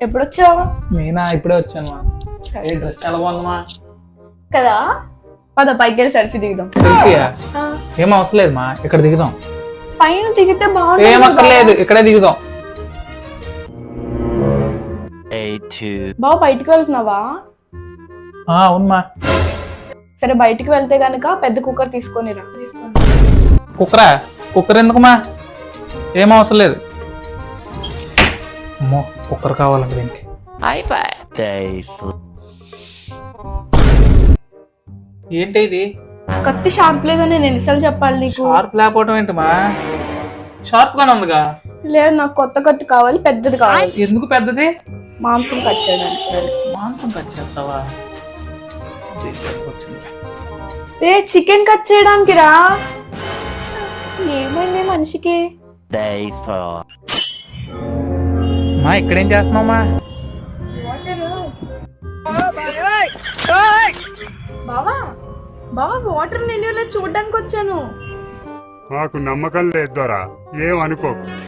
ఎప్పుడు వచ్చావు? నేనా ఇప్పుడే వచ్చాను మా. ఏ డ్రెస్ చాలా బాగుందమ్మా. కదా పద పైకి వెళ్ళి సెల్ఫీ దిగుదాం. సెల్ఫీయా? ఏం అవసరం లేదు మా, ఇక్కడ దిగుదాం. పైన దిగితే బాగుంటుంది. ఏం అక్కర్లేదు, ఇక్కడే దిగుదాం. బావ బయటికి వెళ్తున్నావా? అవునమ్మా. సరే బయటికి వెళ్తే గనక పెద్ద కుక్కర్ తీసుకొనిరా. కుక్కరా? కుక్కర్ ఎందుకుమా? ఏం అవసరం లేదు. అమ్మో కుక్కర్ కావాలండి దీనికి. ఏంటి ఇది? కత్తి షార్ప్ లేదని నేను ఎన్నిసార్లు చెప్పాలి నీకు? షార్ప్ లేకపోవడం ఏంటమ్మా? షార్ప్ గానే ఉందిగా. లేదు నాకు కొత్త కత్తి కావాలి, పెద్దది కావాలి. ఎందుకు పెద్దది? మాంసం కట్ చేయడానికి. మాంసం కట్ చేస్తావా? ఏ చికెన్ కట్ చేయడానికి రా. ఏమైంది మనిషికి? మా ఇక్కడేం చేస్తున్నావమ్మా? బావా బావా వాటర్ నిండి చూడడానికి వచ్చాను. మాకు నమ్మకం లేదు దొరా, ఏం అనుకోకు.